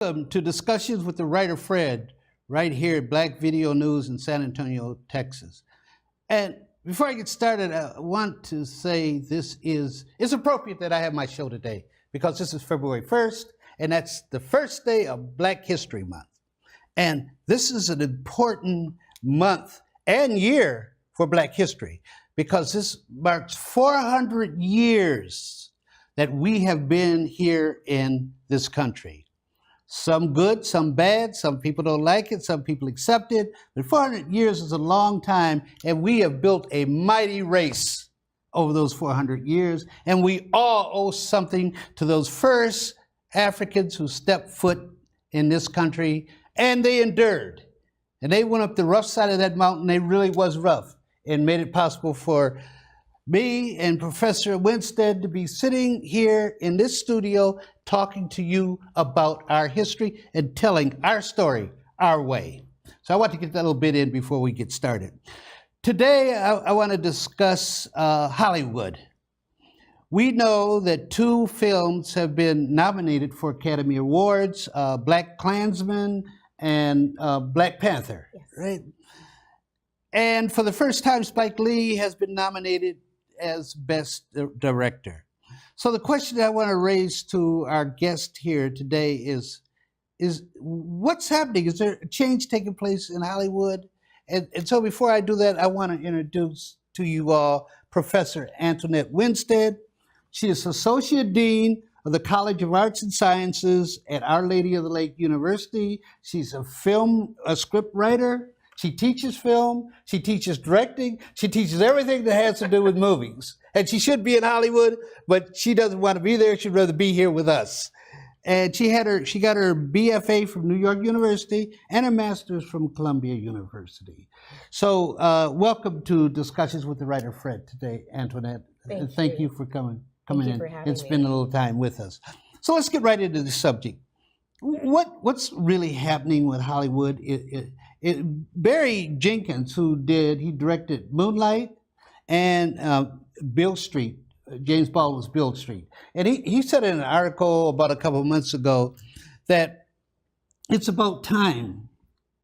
Welcome to Discussions with the Writer Fred, right here at Black Video News in San Antonio, Texas. And before I get started, I want to say it's appropriate that I have my show today because this is February 1st, and that's the first day of Black History Month. And this is an important month and year for Black history because this marks 400 years that we have been here in this country. Some good, some bad, some people don't like it, some people accept it, but 400 years is a long time, and we have built a mighty race over those 400 years, and we all owe something to those first Africans who stepped foot in this country, and they endured. And they went up the rough side of that mountain. It really was rough, and made it possible for me and Professor Winstead to be sitting here in this studio talking to you about our history and telling our story our way. So I want to get that little bit in before we get started. Today, I want to discuss Hollywood. We know that 2 films have been nominated for Academy Awards, Black Klansman and Black Panther, yes. Right? And for the first time, Spike Lee has been nominated as Best Director. So the question that I want to raise to our guest here today is what's happening? Is there a change taking place in Hollywood? And so before I do that, I want to introduce to you all Professor Antoinette Winstead. She is Associate Dean of the College of Arts and Sciences at Our Lady of the Lake University. She's a script writer. She teaches film, she teaches directing, she teaches everything that has to do with movies. And she should be in Hollywood, but she doesn't want to be there. She'd rather be here with us. And she got her BFA from New York University and a master's from Columbia University. So welcome to Discussions with the Writer Fred today, Antoinette. Thank you for coming in and spending a little time with us. So let's get right into the subject. What's really happening with Hollywood? Barry Jenkins, he directed Moonlight and Beale Street, James Baldwin's Beale Street. And he said in an article about a couple of months ago that it's about time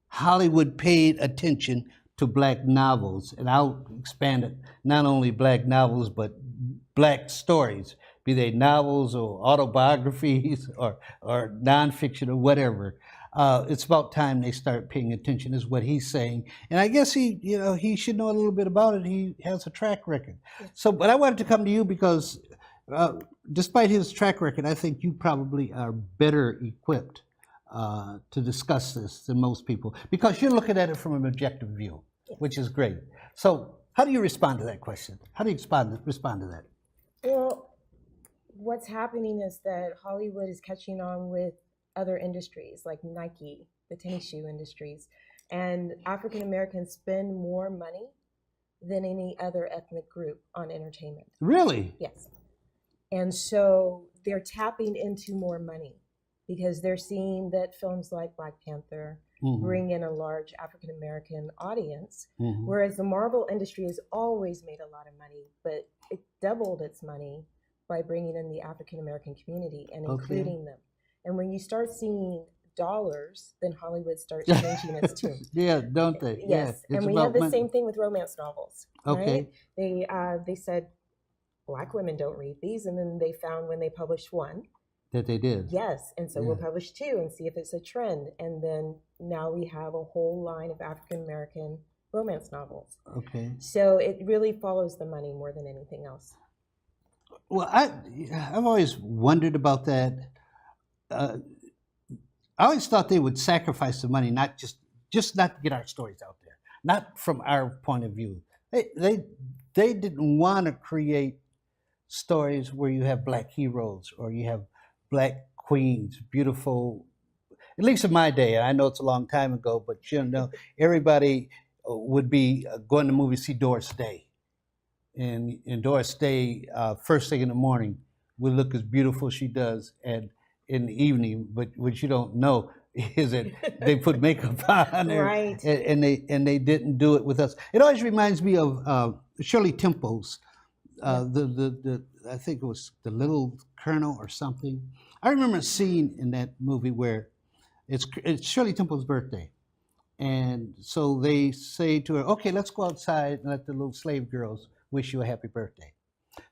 Hollywood paid attention to Black novels. And I'll expand it, not only Black novels, but Black stories, be they novels or autobiographies or nonfiction or whatever. It's about time they start paying attention, is what he's saying. And I guess he should know a little bit about it. He has a track record. So, but I wanted to come to you because despite his track record, I think you probably are better equipped to discuss this than most people because you're looking at it from an objective view, which is great. So how do you respond to that question? How do you respond to that? Well, what's happening is that Hollywood is catching on with other industries like Nike, the tennis shoe industries, and African Americans spend more money than any other ethnic group on entertainment. Really? Yes. And so they're tapping into more money because they're seeing that films like Black Panther bring in a large African American audience, whereas the Marvel industry has always made a lot of money, but it doubled its money by bringing in the African American community and including them. And when you start seeing dollars, then Hollywood starts changing its tune. Yeah, don't they? Yes, yeah, and we have the same thing with romance novels. Okay. Right? They said Black women don't read these, and then they found when they published one that they did. Yes, and so we'll publish 2 and see if it's a trend, and then now we have a whole line of African American romance novels. Okay. So it really follows the money more than anything else. Well, I've always wondered about that. I always thought they would sacrifice the money, not just not to get our stories out there, not from our point of view. They didn't want to create stories where you have Black heroes or you have Black queens, beautiful. At least in my day, I know it's a long time ago, but everybody would be going to movies to see Doris Day, and Doris Day first thing in the morning would look as beautiful as she does, and in the evening, but what you don't know is that they put makeup on her, right. and they didn't do it with us. It always reminds me of Shirley Temple's, I think it was The Little Colonel or something. I remember a scene in that movie where it's Shirley Temple's birthday, and so they say to her, "Okay, let's go outside and let the little slave girls wish you a happy birthday."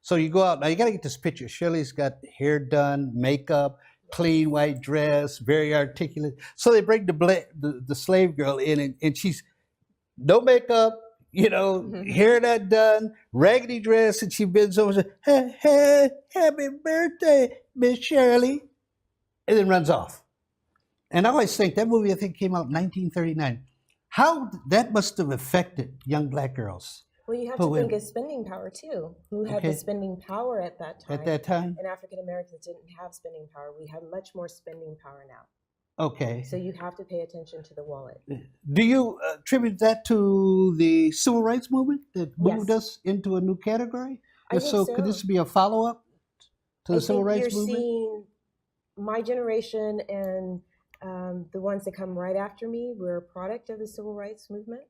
So you go out. Now you got to get this picture. Shirley's got hair done, makeup, clean white dress, very articulate. So they bring the slave girl in, and she's no makeup, hair not done, raggedy dress, and she bends over and says, "Hey, hey, happy birthday, Miss Shirley," and then runs off. And I always think that movie, I think, came out in 1939. How that must have affected young black girls. Well, you have to think of spending power too. Who had the spending power at that time? At that time? And African Americans didn't have spending power. We have much more spending power now. Okay. So you have to pay attention to the wallet. Do you attribute that to the civil rights movement that moved us into a new category? I think so. Could this be a follow-up to the civil rights movement? You're seeing my generation and the ones that come right after me were a product of the civil rights movement.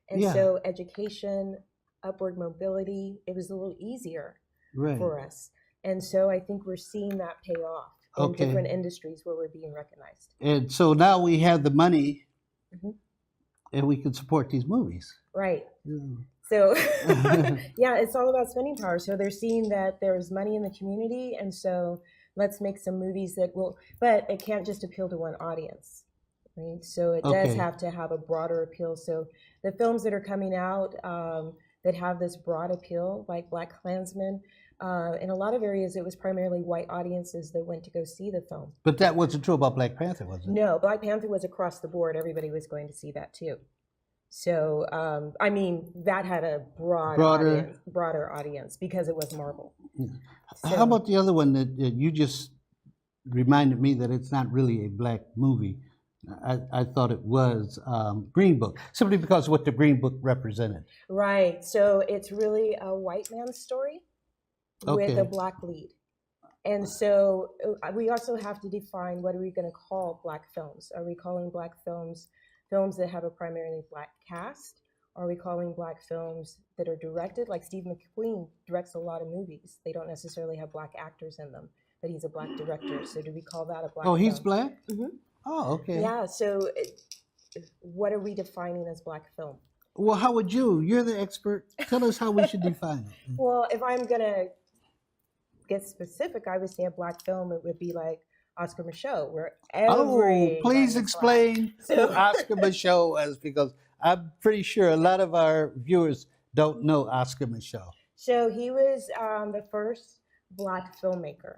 And so education, upward mobility, it was a little easier for us. And so I think we're seeing that pay off in different industries where we're being recognized. And so now we have the money and we can support these movies. Right. So, yeah, it's all about spending power. So they're seeing that there's money in the community. And so let's make some movies that will, but it can't just appeal to one audience. Right. So it does have to have a broader appeal. So the films that are coming out that have this broad appeal, like Black Klansman, in a lot of areas, it was primarily white audiences that went to go see the film. But that wasn't true about Black Panther, was it? No, Black Panther was across the board. Everybody was going to see that too. So, I mean, that had a broader audience because it was Marvel. Yeah. So, how about the other one that you just reminded me that it's not really a black movie? I thought it was Green Book, simply because of what the Green Book represented. Right. So it's really a white man's story with a black lead. And so we also have to define what are we going to call black films. Are we calling black films films that have a primarily black cast? Are we calling black films that are directed? Like Steve McQueen directs a lot of movies. They don't necessarily have black actors in them, but he's a black director. So do we call that a black film? He's black? Mm-hmm. Oh, okay. Yeah, so what are we defining as black film? Well, how would you? You're the expert. Tell us how we should define it. Well, if I'm going to get specific, I would say a black film, it would be like Oscar Micheaux, where please explain who Oscar Micheaux was, because I'm pretty sure a lot of our viewers don't know Oscar Micheaux. So he was the first black filmmaker.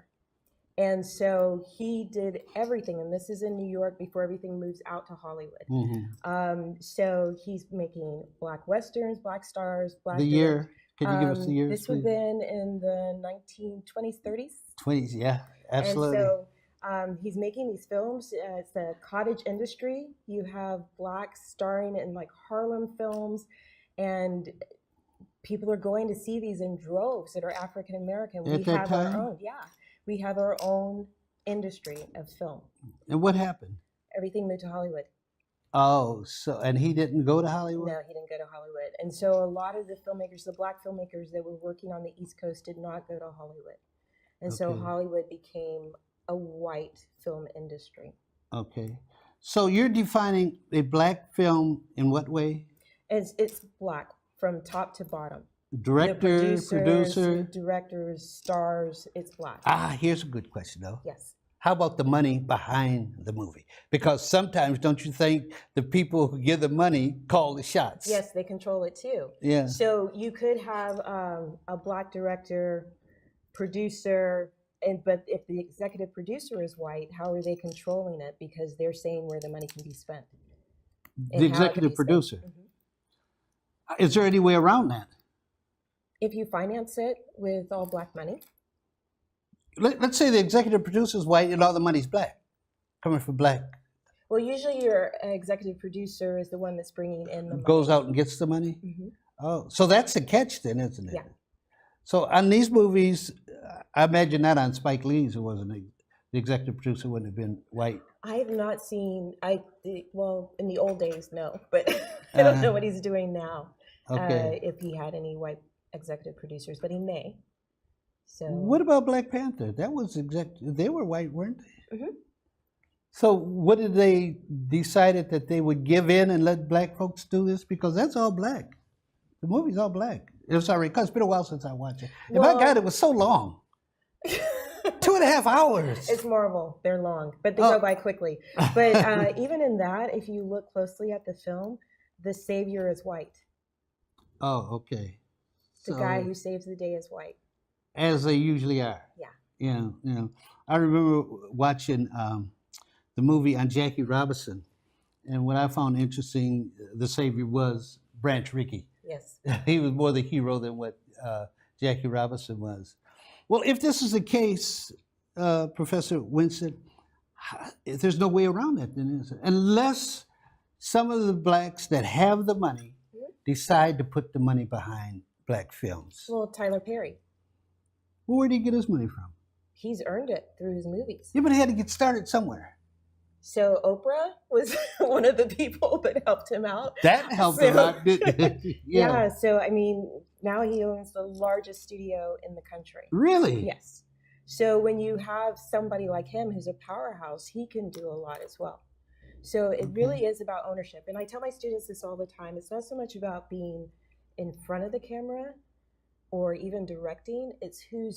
And so he did everything, and this is in New York before everything moves out to Hollywood. Mm-hmm. So he's making black westerns, black stars, black. The year? Can you give us the year? This would have been in the 1920s, 30s. 20s, yeah, absolutely. And so he's making these films. It's the cottage industry. You have blacks starring in like Harlem films, and people are going to see these in droves that are African American. We have our own, we have our own industry of film. And what happened? Everything moved to Hollywood. Oh, and he didn't go to Hollywood? No, he didn't go to Hollywood. And so a lot of the filmmakers, the black filmmakers that were working on the East Coast did not go to Hollywood. And so Hollywood became a white film industry. Okay. So you're defining a black film in what way? It's black from top to bottom. Director, producer? Directors, stars, it's black. Here's a good question, though. Yes. How about the money behind the movie? Because sometimes, don't you think the people who give the money call the shots? Yes, they control it too. Yeah. So you could have a black director, producer, but if the executive producer is white, how are they controlling it? Because they're saying where the money can be spent. The executive producer. Mm-hmm. Is there any way around that? If you finance it with all black money. Let's say the executive producer is white and all the money's black, coming from black. Well, usually your executive producer is the one that's bringing in the money. Goes out and gets the money? Mm-hmm. Oh, so that's the catch then, isn't it? Yeah. So on these movies, I imagine not on Spike Lee's, who wasn't the executive producer, wouldn't have been white. I have not seen, well, in the old days, no, but I don't know what he's doing now. If he had any white executive producers, but he may. So what about Black Panther? That was they were white, weren't they? Mm-hmm. So what did they decided that they would give in and let black folks do this? Because that's all black. The movie's all black. I'm sorry, because it's been a while since I watched it. And Well, my God, it was so long. 2.5 hours. It's Marvel. They're long, but they go by quickly. But even in that, if you look closely at the film, the savior is white. Oh, okay. The guy who saves the day is white. As they usually are. Yeah. Yeah. I remember watching the movie on Jackie Robinson, and what I found interesting, the savior was Branch Rickey. Yes. He was more the hero than what Jackie Robinson was. Well, if this is the case, Professor Winston, there's no way around that, then, is there? Unless some of the blacks that have the money decide to put the money behind black films. Well, Tyler Perry. Well, where did he get his money from? He's earned it through his movies. Yeah, but he had to get started somewhere. So Oprah was one of the people that helped him out. That helped him out. Yeah. So, I mean, now he owns the largest studio in the country. Really? Yes. So when you have somebody like him who's a powerhouse, he can do a lot as well. So it really is about ownership. And I tell my students this all the time. It's not so much about being in front of the camera or even directing. It's who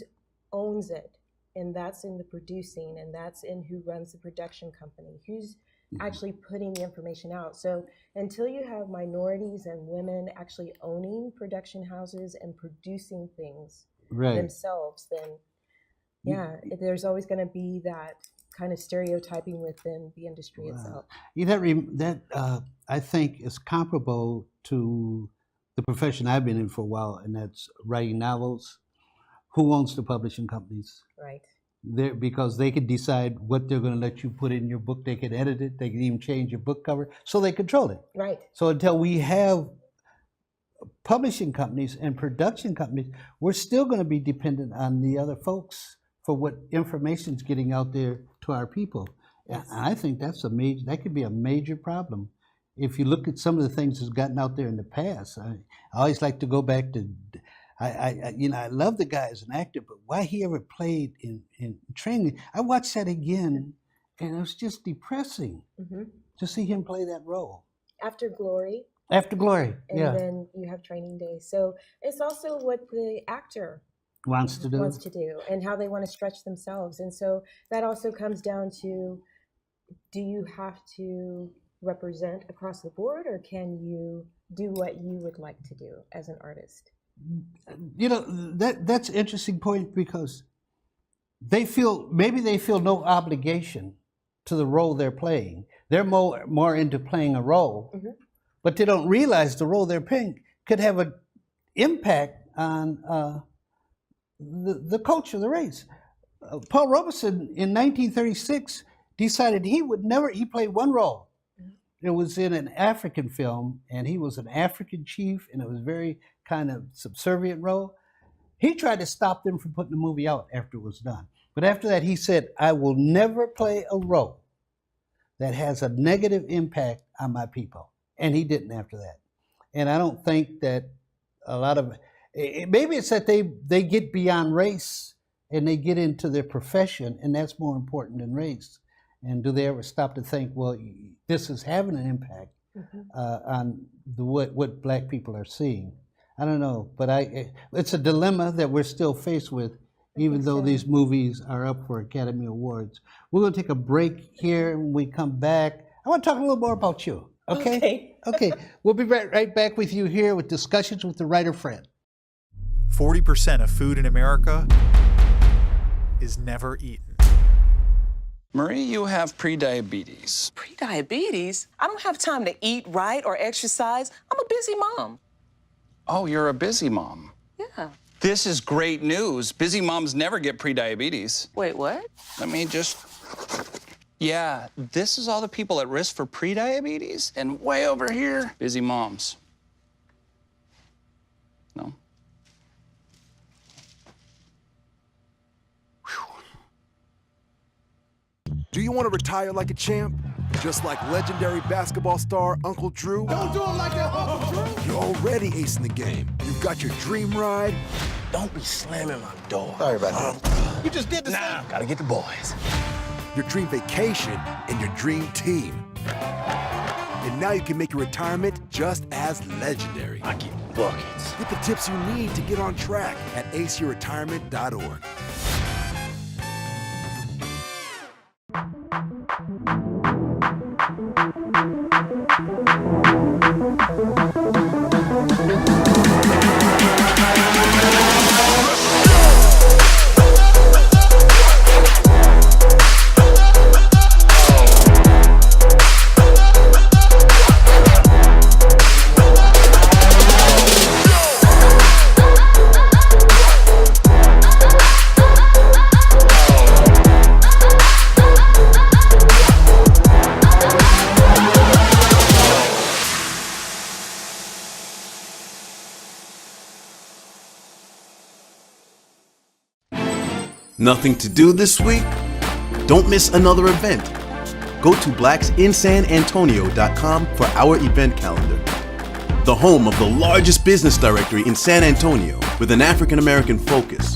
owns it. And that's in the producing, and that's in who runs the production company, who's actually putting the information out. So until you have minorities and women actually owning production houses and producing things themselves, then there's always going to be that kind of stereotyping within the industry itself. That I think is comparable to the profession I've been in for a while, and that's writing novels. Who owns the publishing companies? Right. Because they could decide what they're going to let you put in your book. They could edit it. They could even change your book cover. So they control it. Right. So until we have publishing companies and production companies, we're still going to be dependent on the other folks for what information's getting out there to our people. Yes. And I think that could be a major problem. If you look at some of the things that's gotten out there in the past, I always like to go back to. I love the guy as an actor, but why he ever played in training, I watched that again, and it was just depressing to see him play that role. After Glory. After Glory, and then you have Training Day. So it's also what the actor wants to do and how they want to stretch themselves. And so that also comes down to, do you have to represent across the board, or can you do what you would like to do as an artist? That's an interesting point, because maybe they feel no obligation to the role they're playing. They're more into playing a role, but they don't realize the role they're playing could have an impact on the culture, the race. Paul Robeson in 1936 decided he played one role. It was in an African film, and he was an African chief, and it was very kind of subservient role. He tried to stop them from putting the movie out after it was done. But after that, he said, I will never play a role that has a negative impact on my people. And he didn't after that. And I don't think that a lot of, maybe it's that they get beyond race and they get into their profession, and that's more important than race. And do they ever stop to think, well, this is having an impact on what black people are seeing? I don't know, but it's a dilemma that we're still faced with, even though these movies are up for Academy Awards. We're going to take a break here, and when we come back, I want to talk a little more about you, okay? Okay. We'll be right back with you here with Discussions with the Writer Fred. 40% of food in America is never eaten. Marie, you have prediabetes. Prediabetes? I don't have time to eat right or exercise. I'm a busy mom. Oh, you're a busy mom. Yeah. This is great news. Busy moms never get prediabetes. Wait, what? Let me just... Yeah, this is all the people at risk for prediabetes, and way over here, busy moms. No? Do you want to retire like a champ? Just like legendary basketball star Uncle Drew? Don't do him like that, Uncle Drew! You're already acing the game. You've got your dream ride. Don't be slamming my door. Sorry about that. You just did the same. Gotta get the boys. your dream vacation, and your dream team. And now you can make your retirement just as legendary. I get buckets. Get the tips you need to get on track at aceyourretirement.org. Nothing to do this week? Don't miss another event. Go to blacksinsanantonio.com for our event calendar. The home of the largest business directory in San Antonio with an African American focus.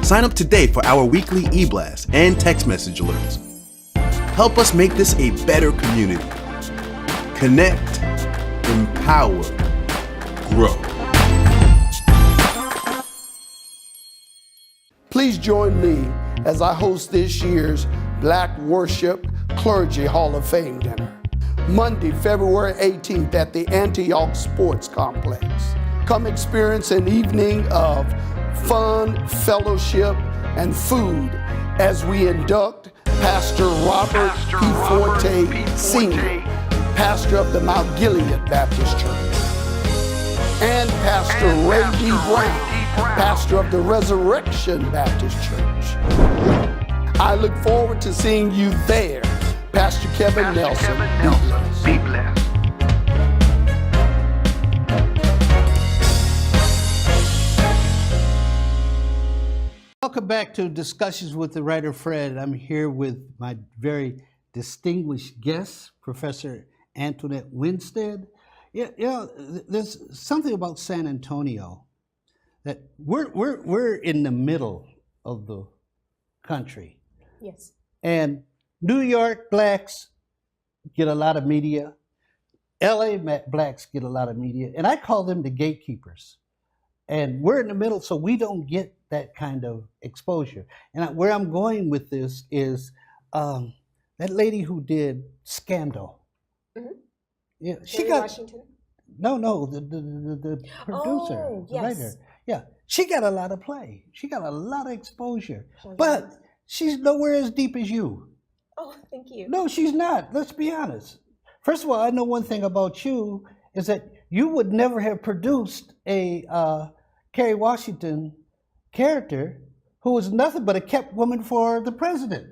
Sign up today for our weekly e-blast and text message alerts. Help us make this a better community. Connect, empower, grow. Please join me as I host this year's Black Worship Clergy Hall of Fame dinner, Monday, February 18th at the Antioch Sports Complex. Come experience an evening of fun, fellowship, and food as we induct Pastor Robert P. Forte Sr., pastor of the Mount Gilead Baptist Church, and Pastor Ray D. Brown, pastor of the Resurrection Baptist Church. I look forward to seeing you there. Pastor Kevin Nelson. Be blessed. Welcome back to Discussions with the Writer Fred. I'm here with my very distinguished guest, Professor Antoinette Winstead. You know, there's something about San Antonio that we're in the middle of the country. Yes. And New York blacks get a lot of media. LA blacks get a lot of media. And I call them the gatekeepers. And we're in the middle, so we don't get that kind of exposure. And where I'm going with this is that lady who did Scandal. Mm-hmm. Yeah, Kerry Washington? No, the producer, Oh, the yes. writer. Yeah, she got a lot of play. She got a lot of exposure. But she's nowhere as deep as you. Oh, thank you. No, she's not. Let's be honest. First of all, I know one thing about you is that you would never have produced a Kerry Washington character who was nothing but a kept woman for the president.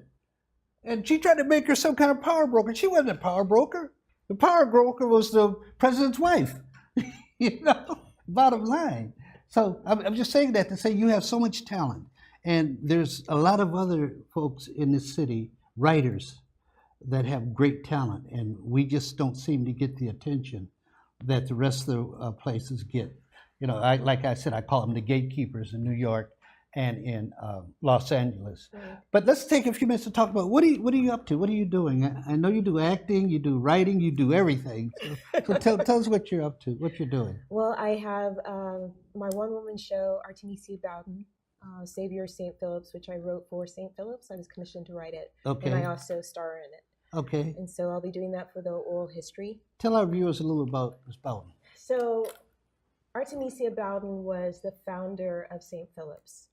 And she tried to make her some kind of power broker. She wasn't a power broker. The power broker was the president's wife. You know, bottom line. So I'm just saying that to say you have so much talent. And there's a lot of other folks in this city, writers, that have great talent. And we just don't seem to get the attention that the rest of the places get. You know, like I said, I call them the gatekeepers in New York and in Los Angeles. Right. But let's take a few minutes to talk about what are you up to? What are you doing? I know you do acting, you do writing, you do everything. So tell us what you're up to, what you're doing. Well, I have my one-woman show, Artemisia Bowden, Savior of St. Philip's, which I wrote for St. Philip's. I was commissioned to write it. Okay. And I also star in it. Okay. And so I'll be doing that for the oral history. Tell our viewers a little about Ms. Bowden. So Artemisia Bowden was the founder of St. Philip's.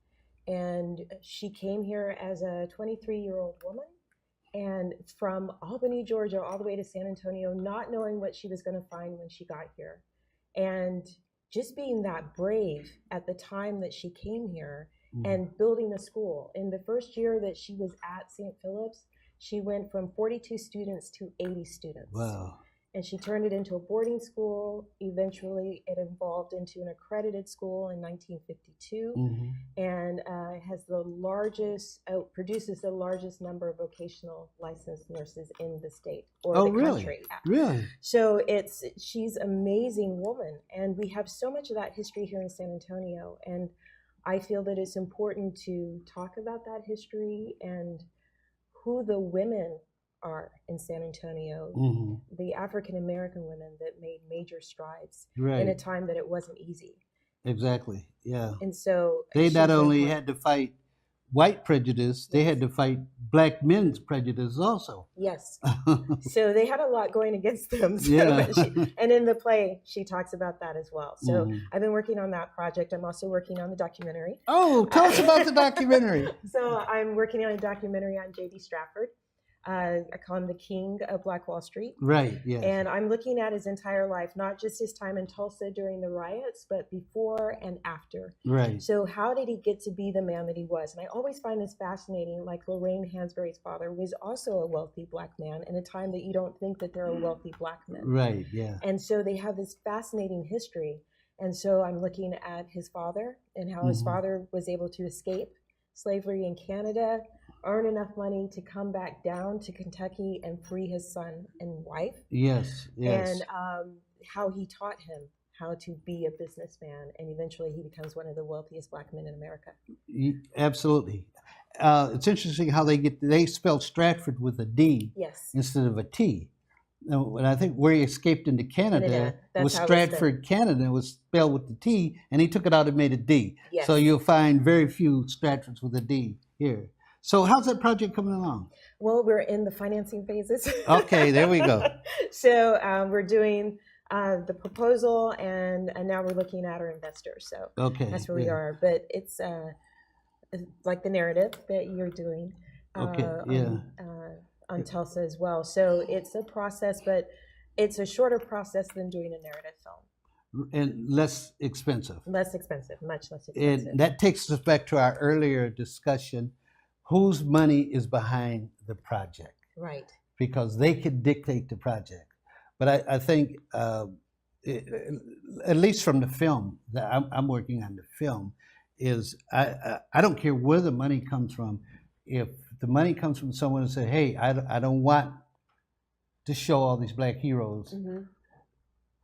And she came here as a 23-year-old woman, and from Albany, Georgia, all the way to San Antonio, not knowing what she was going to find when she got here. And just being that brave at the time that she came here and building a school. In the first year that she was at St. Philip's, she went from 42 students to 80 students. Wow. And she turned it into a boarding school. Eventually, it evolved into an accredited school in 1952, and has the largest, produces the largest number of vocational licensed nurses in the state or the country. Really? So she's an amazing woman, and we have so much of that history here in San Antonio. And I feel that it's important to talk about that history and who the women are in San Antonio, Mm-hmm. the African American women that made major strides Right. in a time that it wasn't easy. Exactly. Yeah. And so They she's not only important. had to fight white prejudice, they had to fight black men's prejudice also. Yes. So they had a lot going against them. So Yeah. and in the play, she talks about that as well. So Mhm. I've been working on that project. I'm also working on the documentary. Oh, tell us about the documentary. So I'm working on a documentary on J.D. Stratford. I call him the king of Black Wall Street. Right. Yeah. And I'm looking at his entire life, not just his time in Tulsa during the riots, but before and after. Right. So how did he get to be the man that he was? And I always find this fascinating. Like Lorraine Hansberry's father was also a wealthy Black man in a time that you don't think that there are wealthy Black men. Right. Yeah. And so they have this fascinating history. And so I'm looking at his father and how his Mhm. father was able to escape slavery in Canada, earn enough money to come back down to Kentucky and free his son and wife. Yes. Yes. And how he taught him how to be a businessman. And eventually he becomes one of the wealthiest Black men in America. Absolutely. It's interesting how they spelled Stratford with a D Yes. instead of a T. Now, and I think where he escaped into Canada Canada, that's was how it's spelled. Stratford, Canada. It was spelled with the T, and he took it out and made a D. Yes. So you'll find very few Stratfords with a D here. So how's that project coming along? Well, we're in the financing phases. Okay, there we go. So we're doing the proposal, and now we're looking at our investors. So Okay. that's where we yeah. are. But it's like the narrative that you're doing Okay, yeah. on Tulsa as well. So it's a process, but it's a shorter process than doing a narrative film. And less expensive. Less expensive, much less expensive. And that takes us back to our earlier discussion. Whose money is behind the project? Right. Because they could dictate the project. But I think, at least from the film, that I'm working on the film, is I don't care where the money comes from. If the money comes from someone who said, hey, I don't want to show all these Black heroes, Mm-hmm.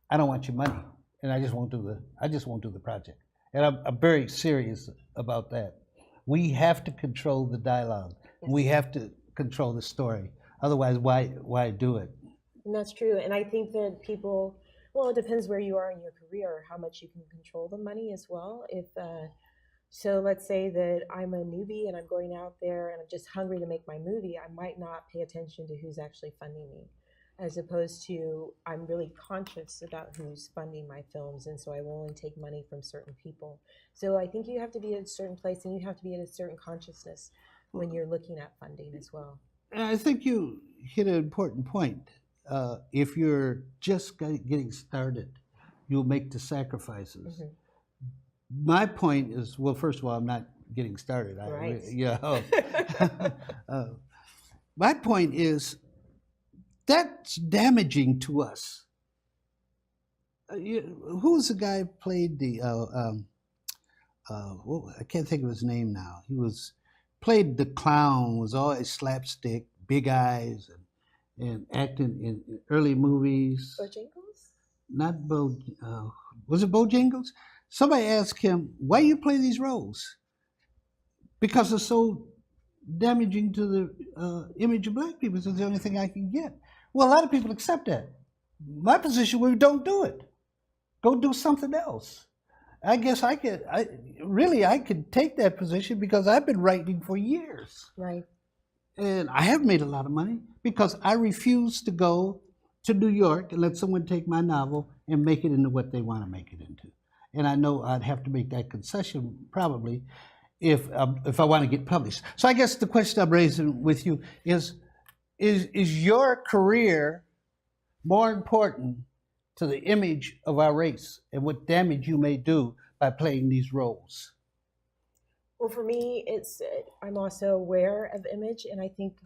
I don't want your money, and I just won't do the project. And I'm very serious about that. We have to control the dialogue. Yes. We have to control the story. Otherwise, why do it? And that's true. And I think that people, well, it depends where you are in your career, how much you can control the money as well. If so, let's say that I'm a newbie and I'm going out there and I'm just hungry to make my movie, I might not pay attention to who's actually funding me, as opposed to I'm really conscious about who's funding my films, and so I will only take money from certain people. So I think you have to be at a certain place and you have to be at a certain consciousness when you're looking at funding as well. And I think you hit an important point. If you're just getting started, you'll make the sacrifices. Mhm. My point is, well, first of all, I'm not getting started. Right. My point is, that's damaging to us. Who's the guy who played the? I can't think of his name now. He played the clown. Was always slapstick, big eyes, and acting in early movies. Bojangles? Not Bo. Was it Bojangles? Somebody asked him, "Why you play these roles?" Because they're so damaging to the image of Black people. It's the only thing I can get. Well, a lot of people accept that. My position was, don't do it. Go do something else. I guess I could take that position because I've been writing for years. Right. And I have made a lot of money because I refuse to go to New York and let someone take my novel and make it into what they want to make it into. And I know I'd have to make that concession probably if I want to get published. So I guess the question I'm raising with you is your career more important to the image of our race and what damage you may do by playing these roles? Well, for me, I'm also aware of image, and I think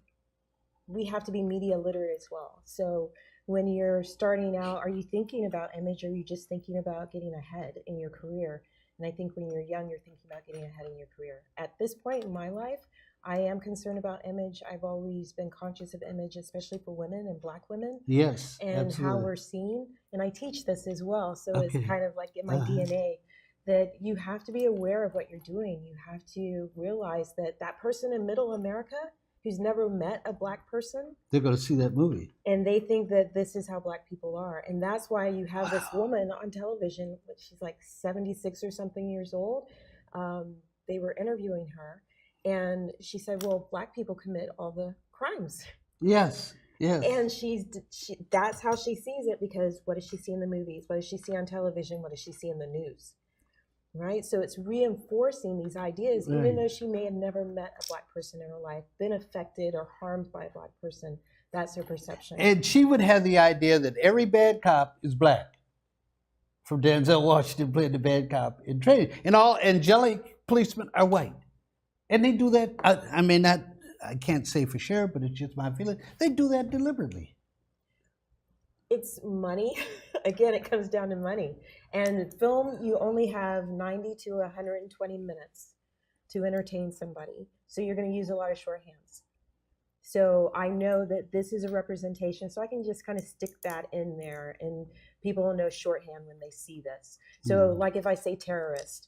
we have to be media literate as well. So when you're starting out, are you thinking about image, or are you just thinking about getting ahead in your career? And I think when you're young, you're thinking about getting ahead in your career. At this point in my life, I am concerned about image. I've always been conscious of image, especially for women and Black women. Yes, And absolutely. how we're seen. And I teach this as well. So Okay. it's kind of like in my DNA that you have to be aware of what you're doing. You have to realize that that person in middle America who's never met a Black person, They're going to see that movie. and they think that this is how Black people are. And that's why you have this woman on television, she's like 76 or something years old. They were interviewing her, and she said, well, Black people commit all the crimes. Yes, yes. And that's how she sees it, because what does she see in the movies? What does she see on television? What does she see in the news? Right? So it's reinforcing these ideas, even though she may have never met a Black person in her life, been affected or harmed by a Black person. That's her perception. And she would have the idea that every bad cop is Black. From Denzel Washington playing the bad cop in Training. And all angelic policemen are white. And they do that, I can't say for sure, but it's just my feeling. They do that deliberately. It's money. Again, it comes down to money. And film, you only have 90 to 120 minutes to entertain somebody. So you're going to use a lot of shorthands. So I know that this is a representation, so I can just kind of stick that in there, and people will know shorthand when they see this. So like if I say terrorist,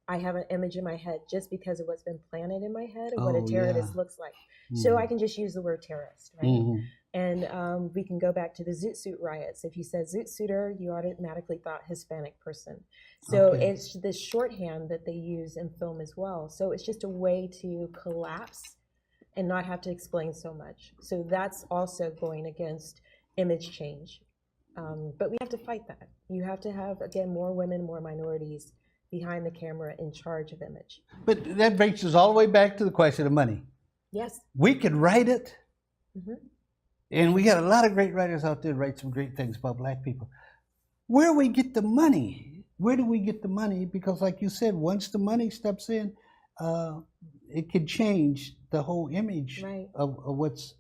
I have an image in my head just because of what's been planted in my head of what a terrorist looks like. So I can just use the word terrorist, right? And we can go back to the Zoot Suit riots. If you said Zoot Suiter, you automatically thought Hispanic person. So it's this shorthand that they use in film as well. So it's just a way to collapse and not have to explain so much. So that's also going against image change. But we have to fight that. You have to have, again, more women, more minorities behind the camera in charge of image. But that brings us all the way back to the question of money. Yes. We could write it, and we got a lot of great writers out there to write some great things about Black people. Where do we get the money? Where do we get the money? Because like you said, once the money steps in, it could change the whole image of what's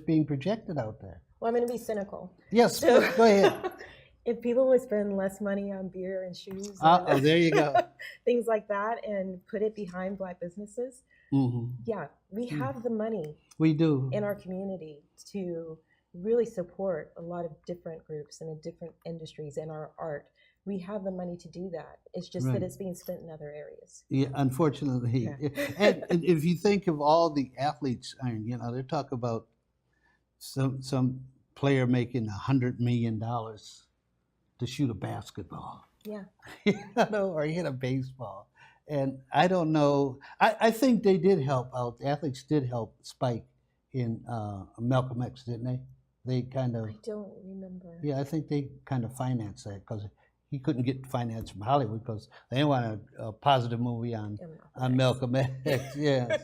being projected out there. Well, I'm going to be cynical. Yes, So, go ahead. If people would spend less money on beer and shoes, Oh, there you go. things like that, and put it behind Black businesses, yeah, we have the money We do. in our community to really support a lot of different groups and different industries in our art. We have the money to do that. It's just that it's being spent in other areas. Yeah, unfortunately. Yeah. And if you think of all the athletes, they talk about some player making $100 million to shoot a basketball. Yeah. Or hit a baseball. And I don't know. I think they did help out. The athletes did help Spike in Malcolm X, didn't they? They kind of. I don't remember. Yeah, I think they kind of financed that because he couldn't get finance from Hollywood because they didn't want a positive movie on Malcolm X. Yes.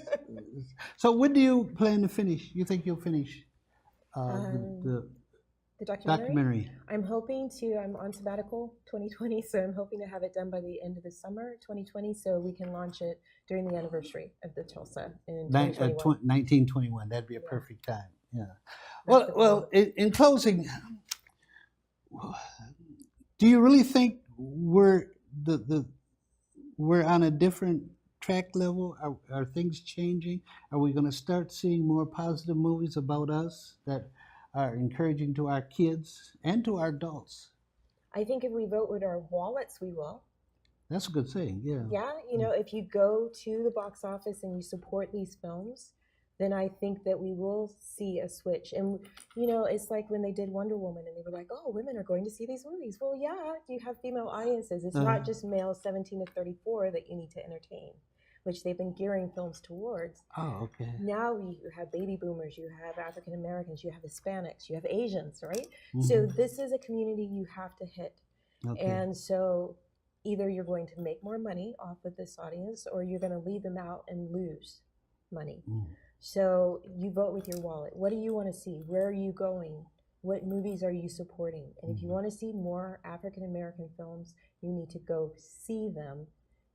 So when do you plan to finish? You think you'll finish the documentary? I'm hoping to. I'm on sabbatical 2020, so I'm hoping to have it done by the end of the summer 2020, so we can launch it during the anniversary of the Tulsa in 2021. 1921. That'd be a perfect time. Yeah. Well. In closing, do you really think we're on a different track level? Are things changing? Are we going to start seeing more positive movies about us that are encouraging to our kids and to our adults? I think if we vote with our wallets, we will. That's a good thing, yeah. Yeah, if you go to the box office and you support these films, then I think that we will see a switch. And, it's like when they did Wonder Woman and they were like, oh, women are going to see these movies. Well, yeah, you have female audiences. It's not just males 17 to 34 that you need to entertain, which they've been gearing films towards. Oh, okay. Now you have baby boomers, you have African Americans, you have Hispanics, you have Asians, right? So this is a community you have to hit. Okay. And so either you're going to make more money off of this audience or you're going to leave them out and lose money. So you vote with your wallet. What do you want to see? Where are you going? What movies are you supporting? And if you want to see more African American films, you need to go see them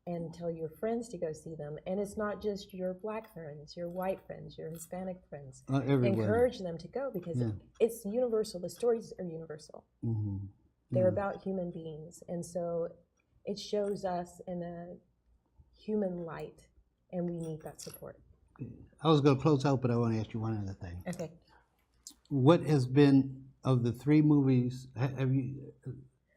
and tell your friends to go see them. And it's not just your Black friends, your white friends, your Hispanic friends. Encourage them to go because it's universal. The stories are universal. They're about human beings. And so it shows us in a human light, and we need that support. I was going to close out, but I want to ask you one other thing. Okay. What has been, of the three movies, have you,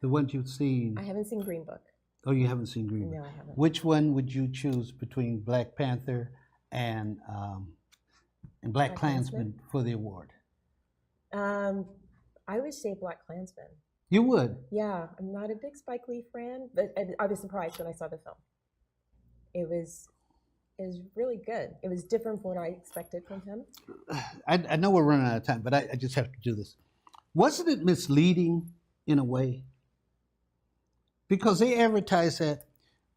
the ones you've seen? I haven't seen Green Book. Oh, you haven't seen Green Book? No, I haven't. Which one would you choose between Black Panther and and Black Black Klansman for the award? I would say Black Klansman. You would? Yeah, I'm not a big Spike Lee fan, but I was surprised when I saw the film. It was really good. It was different from what I expected from him. I know we're running out of time, but I just have to do this. Wasn't it misleading in a way? Because they advertise that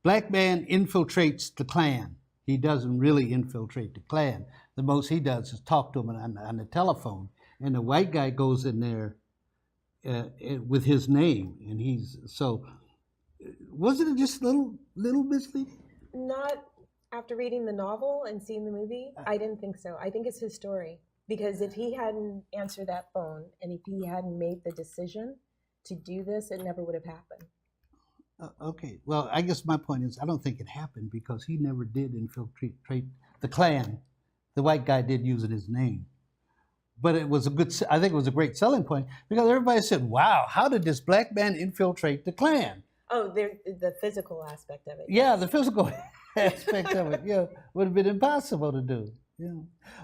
black man infiltrates the Klan. He doesn't really infiltrate the Klan. The most he does is talk to them on the telephone. And the white guy goes in there with his name. And wasn't it just a little misleading? Not after reading the novel and seeing the movie, I didn't think so. I think it's his story. Because if he hadn't answered that phone and if he hadn't made the decision to do this, it never would have happened. Okay, well, I guess my point is I don't think it happened because he never did infiltrate the Klan. The white guy did use his name. But it was I think it was a great selling point because everybody said, wow, how did this black man infiltrate the Klan? Oh, the physical aspect of it. Yeah, the physical aspect of it, yeah, would have been impossible to do. Yeah.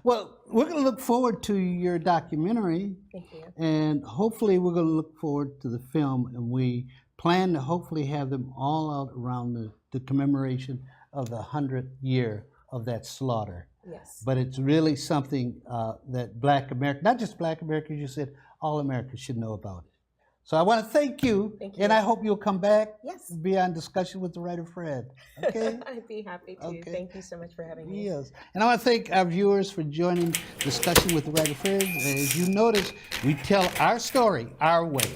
Well, we're going to look forward to your documentary. Thank you. And hopefully we're going to look forward to the film, and we plan to hopefully have them all out around the commemoration of the 100th year of that slaughter. Yes. But it's really something that Black America, not just Black Americans, you said all Americans should know about it. So I want to thank you, and I hope you'll come back. Yes. Be on discussion with the writer Fred. Okay. I'd be happy to. Okay. Thank you so much for having me. Yes. And I want to thank our viewers for joining discussion with the writer Fred. As you notice, we tell our story our way.